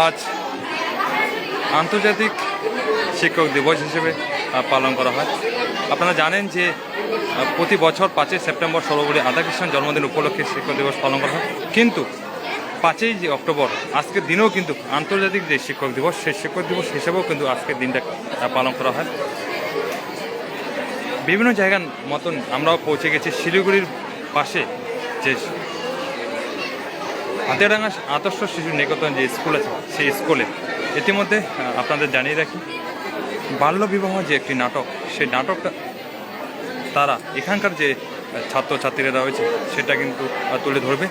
আজ আন্তর্জাতিক শিক্ষক দিবস হিসেবে পালন করা হয়। আপনারা জানেন যে প্রতি বছর 5ই সেপ্টেম্বর সর্বোপরি রাধাকৃষ্ণন জন্মদিন উপলক্ষে শিক্ষক দিবস পালন করা হয়, কিন্তু 5ই যে অক্টোবর আজকের দিনেও কিন্তু আন্তর্জাতিক যে শিক্ষক দিবস, সেই শিক্ষক দিবস হিসেবেও কিন্তু আজকের দিনটা পালন করা হয়। বিভিন্ন জায়গার মতন আমরাও পৌঁছে গেছি শিলিগুড়ির পাশে যে হাতিয়াডাঙ্গা আদর্শ শিশু নিকেতন যে স্কুল আছে, সেই স্কুলে ইতিমধ্যে আপনাদের জানিয়ে রাখি, বাল্যবিবাহ যে একটি নাটক, সেই নাটকটা তারা এখানকার যে ছাত্রছাত্রীরা রয়েছে সেটা কিন্তু তুলে ধরবে।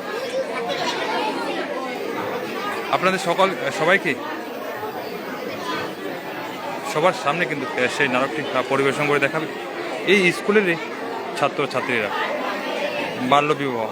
আপনাদের সবাইকে সবার সামনে কিন্তু সেই নাটকটি পরিবেশন করে দেখাবে এই স্কুলেরই ছাত্রছাত্রীরা। বাল্যবিবাহ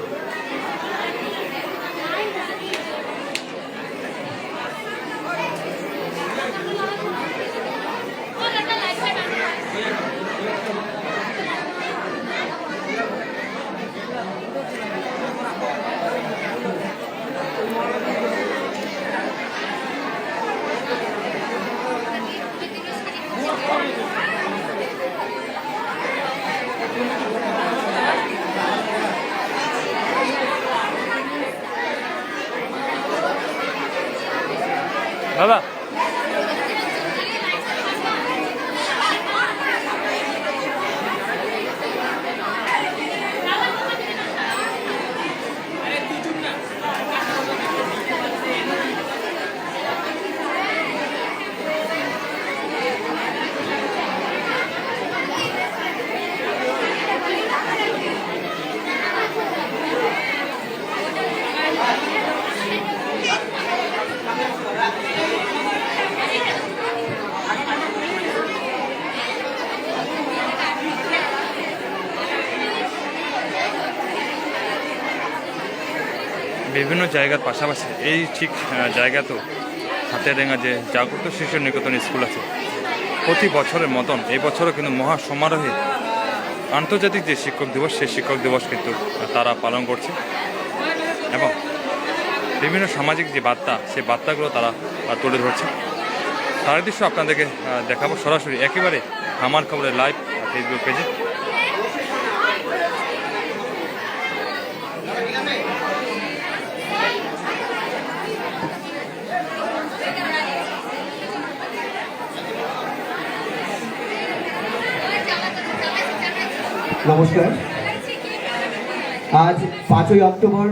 দাদা বিভিন্ন জায়গার পাশাপাশি এই ঠিক জায়গাতেও হাতিয়াডাঙ্গা যে জাগ্রত শিশু নিকেতন স্কুল আছে, প্রতি বছরের মতন এই বছরও কিন্তু মহা সমারোহে আন্তর্জাতিক যে শিক্ষক দিবস, সেই শিক্ষক দিবস কিন্তু তারা পালন করছে এবং বিভিন্ন সামাজিক যে বার্তা, সেই বার্তাগুলো তারা তুলে ধরছে। তার দৃশ্য আপনাদেরকে দেখাবো সরাসরি একেবারে আমার খবরের লাইভ ফেসবুক পেজে। নমস্কার। আজ 5ই অক্টোবর,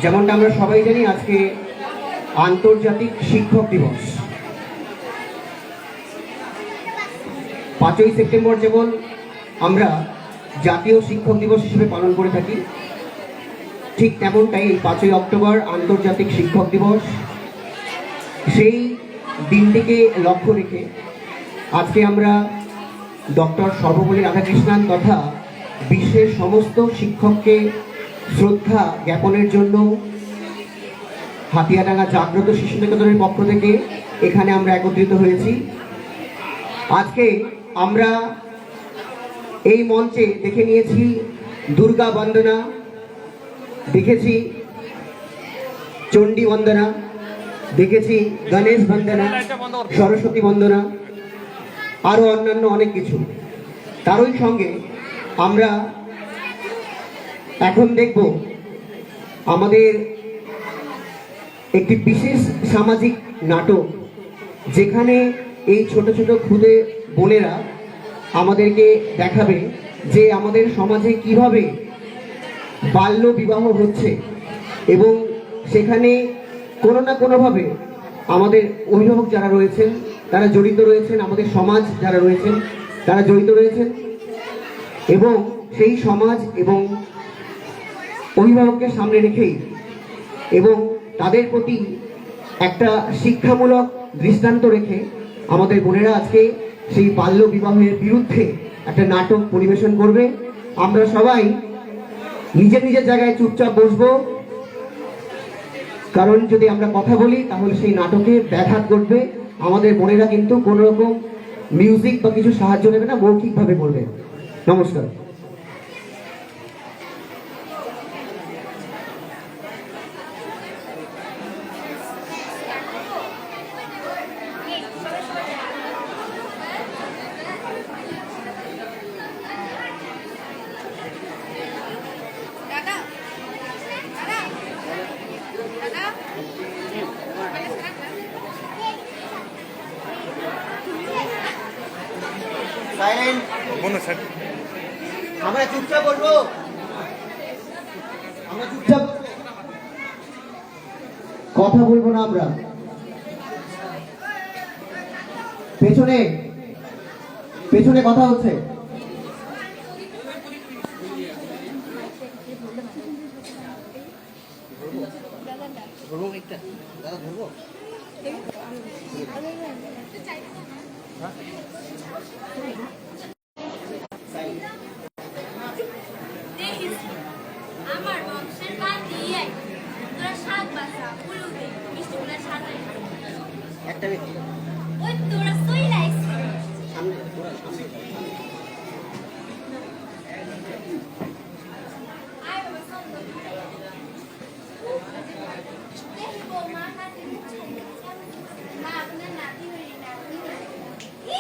যেমনটা আমরা সবাই জানি, আজকে আন্তর্জাতিক শিক্ষক দিবস। 5ই সেপ্টেম্বর যেমন আমরা জাতীয় শিক্ষক দিবস হিসেবে পালন করে থাকি, ঠিক তেমনটাই 5ই অক্টোবর আন্তর্জাতিক শিক্ষক দিবস। সেই দিনটিকে লক্ষ্য রেখে আজকে আমরা ডক্টর সর্বপল্লী রাধাকৃষ্ণন তথা বিশ্বের সমস্ত শিক্ষককে শ্রদ্ধা জ্ঞাপনের জন্য হাতিয়াডাঙ্গা জাগ্রত শিশু নিকেতনের পক্ষ থেকে এখানে আমরা একত্রিত হয়েছি। আজকে আমরা এই মঞ্চে দেখে নিয়েছি দুর্গা বন্দনা, দেখেছি চণ্ডী বন্দনা, দেখেছি গণেশ বন্দনা, সরস্বতী বন্দনা, আরও অন্যান্য অনেক কিছু। তারই সঙ্গে আমরা এখন দেখব আমাদের একটি বিশেষ সামাজিক নাটক, যেখানে এই ছোট ছোট ক্ষুদে বোনেরা আমাদেরকে দেখাবে যে আমাদের সমাজে কিভাবে বাল্য বিবাহ হচ্ছে এবং সেখানে কোনো না কোনোভাবে আমাদের অভিভাবক যারা রয়েছেন তারা জড়িত রয়েছেন, আমাদের সমাজ যারা রয়েছেন তারা জড়িত রয়েছেন, এবং সেই সমাজ এবং অভিভাবককে সামনে রেখেই এবং তাদের প্রতি একটা শিক্ষামূলক দৃষ্টান্ত রেখে আমাদের বোনেরা আজকে সেই বাল্য বিবাহের বিরুদ্ধে একটা নাটক পরিবেশন করবে। আমরা সবাই নিজের নিজের জায়গায় চুপচাপ বসবো, কারণ যদি আমরা কথা বলি তাহলে সেই নাটকে ব্যাঘাত ঘটবে। আমাদের বোনেরা কিন্তু কোনো রকম মিউজিক বা কিছু সাহায্য নেবে না, মৌখিকভাবে বলবে। নমস্কার। সাইলেন্ট। বন্ধু স্যার আমরা চুপচাপ বলবো, আমরা চুপচাপ বলবো। কথা বলবো না আমরা। পেছনে পেছনে কথা হচ্ছে। দেখিস আমার বংশের বাদ দিয়ে তোরা শাক বাসা ফুলু দে মিষ্টিগুলা সাজাই একটা ব্যক্তি ওই তোরা সই লাইছিস সামনে পুরো সামনে। আয় বাবা সুন্দর দেখি বৌমা নাতি মা আপনার নাতি হই নাতি কি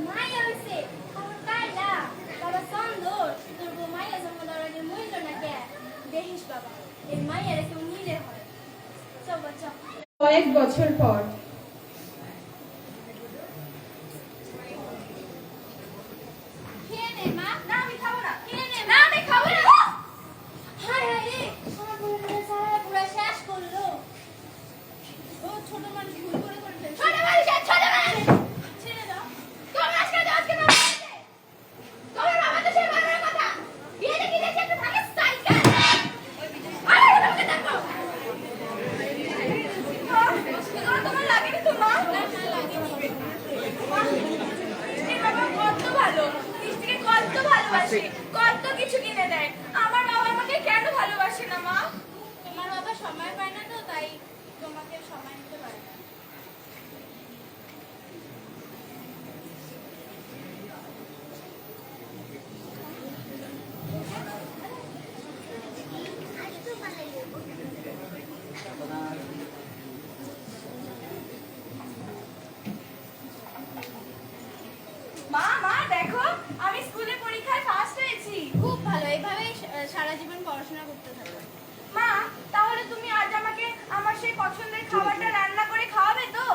মায়া হইছে আমার কাইলা বাবা সুন্দর তোর বউ মায়া জন্ম দেওয়ার আগে মইল না কে দেখিস বাবা এই মায়ের কেউ নিলে হয় চল বাচ্চা কয়েক বছর পর খেয়ে নে মা না আমি খাবো না খেয়ে নে না আমি খাবো না হায় হায় রে আমার বোনের সারা পুরো শেষ করলো ও ছোট মানুষ ভুল করে ফেলছে ছোট মানুষ ছেড়ে দাও তোমার আজকে না তোমার বাবা তো সে বাবার কথা বিয়ে দেখি দেখি একটা থাকে সাইকেল আরে তোমাকে দেখো তোমার লাগেনি তো মা না লাগেনি বাবা কত ভালো মিষ্টিকে কত ভালোবাসে কত কিছু কিনে দেয় আমার বাবা আমাকে কেন ভালোবাসে না মা তোমার বাবা সময় পায় না তো তাই তোমাকে সময় দিতে পারে না মা মা দেখো আমি স্কুলে পরীক্ষায় ফার্স্ট হয়েছি খুব ভালো এইভাবে সারা জীবন পড়াশোনা করতে থাকো মা তাহলে তুমি আজ আমাকে আমার সেই পছন্দের খাবারটা রান্না করে খাওয়াবে তো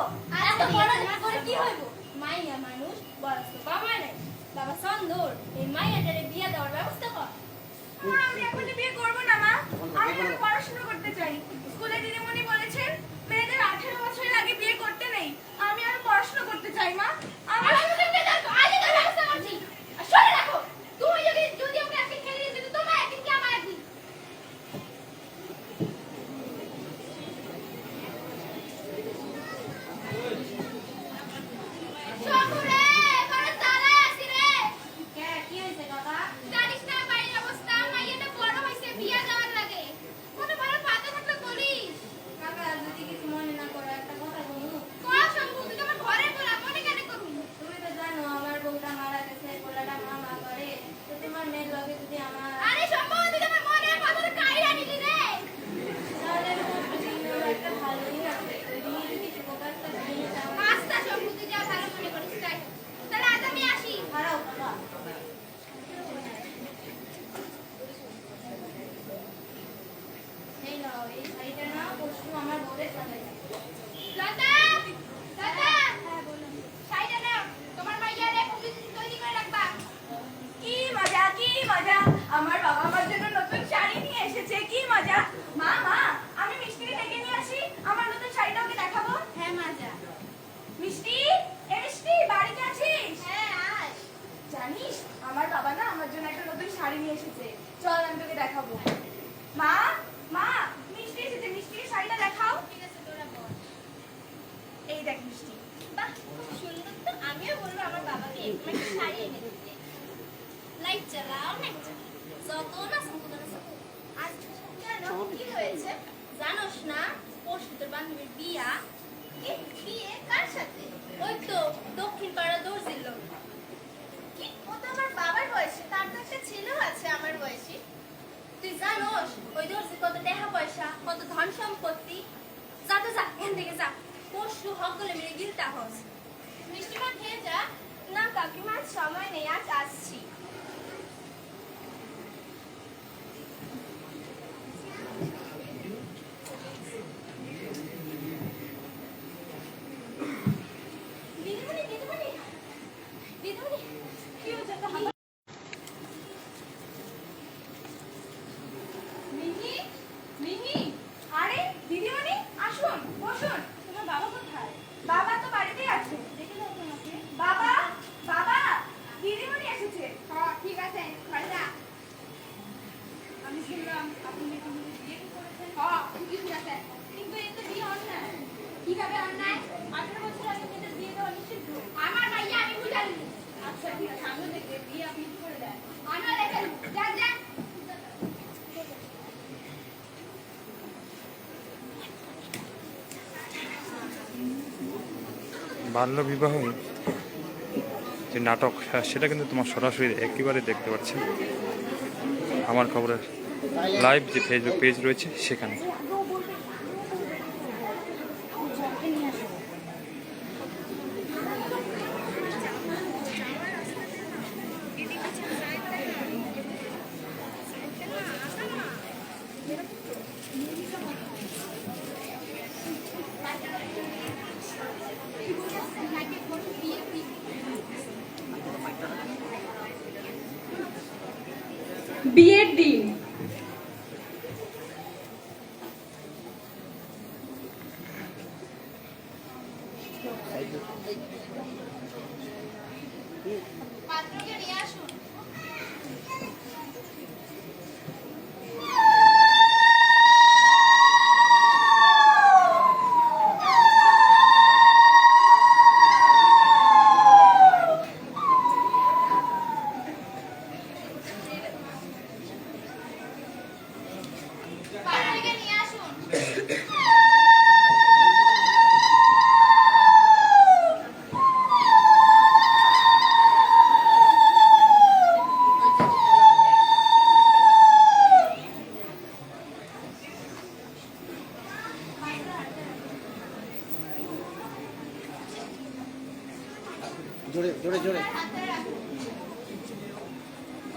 এত পড়াশোনা করে কি হইব মাইয়া মানুষ বয়স তো বাবা নেই বাবা সুন্দর এই মাইয়াটারে বিয়ে দেওয়ার ব্যবস্থা কর মা আমি এখনই বিয়ে করব না মা আমি আরো পড়াশোনা করতে চাই স্কুলে দিদিমণি বলেছেন মেয়েদের 18 বছরের আগে বিয়ে করতে নেই আমি আরো পড়াশোনা করতে চাই মা আমি আজই তো ব্যবস্থা করছি আর শুনে রাখো তুমি যদি ওকে একদিন খেলে দিতে তো তোমার একদিন কি আমার একদিন শঙ্কুরে করে তালা আসি রে কি হইছে কাকা জানিস না বাড়ির অবস্থা মাইয়াটা বড় হইছে বিয়া দেওয়ার লাগে কত ভালো পাতা থাকলে বলিস কাকা যদি কিছু মনে না করো একটা কথা বলবো কোয়া শঙ্কু তুই আমার ঘরে বলা মনে কেন করবি তুমি তো জানো আমার বউটা মারা গেছে পোলাটা মামা করে তো তোমার মেয়ের লগে যদি আমার আরে শঙ্কু তুই আমার মনের কথাটা কাইরা নিলি রে তাহলে একটা ভালো দিন আছে ওই দিন যদি শুভকাজটা দিয়ে যাও আচ্ছা শঙ্কু তুই যা ভালো মনে করিস তাই তাহলে আজ আমি আসি হারাও বাবা এই নাও এই শাড়িটা না পরশু আমার বউরে সাজাই লতা লতা হ্যাঁ বলুন শাড়িটা নাও তোমার মাইয়ারে পুলিশ তৈরি করে রাখবা কি মজা আমার বাবা আমার জন্য নতুন শাড়ি নিয়ে এসেছে কি মজা মা মা আমি মিষ্টিকে ডেকে নিয়ে আসি আমার নতুন শাড়িটা ওকে দেখাবো হ্যাঁ মজা মিষ্টি এ মিষ্টি বাড়িতে আছিস হ্যাঁ আস জানিস আমার বাবা না আমার জন্য একটা নতুন শাড়ি নিয়ে এসেছে চল আমি তোকে দেখাবো মা মা মিষ্টি এসেছে মিষ্টির শাড়িটা দেখাও ঠিক আছে তোরা বল এই দেখ মিষ্টি বাহ খুব সুন্দর তো আমিও বলবো আমার বাবাকে এরকম একটা শাড়ি এনে দিতে লাইট জ্বালাও লাইট যত না সম্পূর্ণ আজ কেন কি হয়েছে জানোস না পরশু তোর বান্ধবীর বিয়া কি বিয়ে কার সাথে ওই তো দক্ষিণ পাড়া দর্জির লোক কি ও তো আমার বাবার বয়সী তার তো একটা ছেলেও আছে আমার বয়সী তুই জানোস ওই দর্জির কত টাকা পয়সা কত ধন সম্পত্তি যা তো যা এখান থেকে যা পরশু হকলে মেরে গিলতা হস মিষ্টিমা খেয়ে যা না কাকিমার সময় নেই আজ আসছি দিদিমণি দিদিমণি দিদিমণি কি কিভাবে অন্যায়? 18 বছর আগে মেয়েদের বিয়ে দেওয়া নিষিদ্ধ। আমার মাইয়া আমি বুঝালি। আচ্ছা ঠিক আছে, আমিও দেখে বিয়ে আপনি কি করে দেন? আমিও দেখে যা যা। বাল্য বিবাহ যে নাটক, সেটা কিন্তু তোমার সরাসরি একেবারে দেখতে পাচ্ছেন আমার খবরের লাইভ যে ফেসবুক পেজ রয়েছে সেখানে। বিয়ের দিন। পাত্রকে নিয়ে আসুন। পাত্রকে নিয়ে আসুন। জোরে জোরে জোরে। হাতে রাখুন।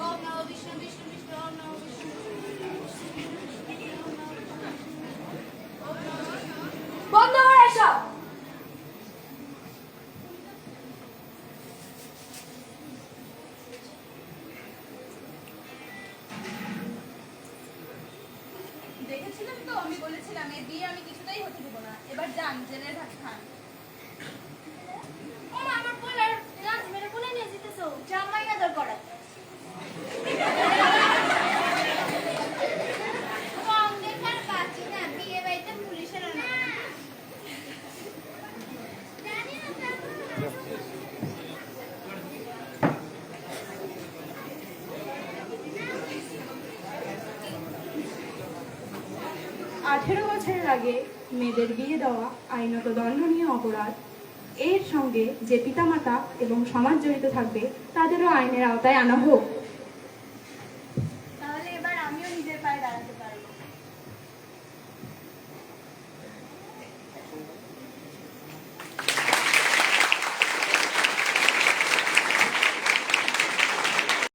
ওম নমঃ বিষ্ণু বিষ্ণু বিষ্ণু ওম নমঃ বিষ্ণু বন্ধ করে এসো। দেখেছিলেন তো, আমি বলেছিলাম এই বিয়ে আমি কিছুতেই হতে দেবো না। এবার যান, জেলের ভাত খান। ও মা, আমার পোলার লাঞ্চ মেরে কোলে নিয়ে যেতেছো? জামাই আদর করা। কম দেখার বাঁচি না, বিয়ে বাড়িতে পুলিশের না। জানি না তারপর। 18 বছরের আগে মেয়েদের বিয়ে দেওয়া আইনত দণ্ডনীয় অপরাধ। এর সঙ্গে যে পিতামাতা এবং সমাজ জড়িত থাকবে তাদেরও আইনের আওতায় আনা হোক।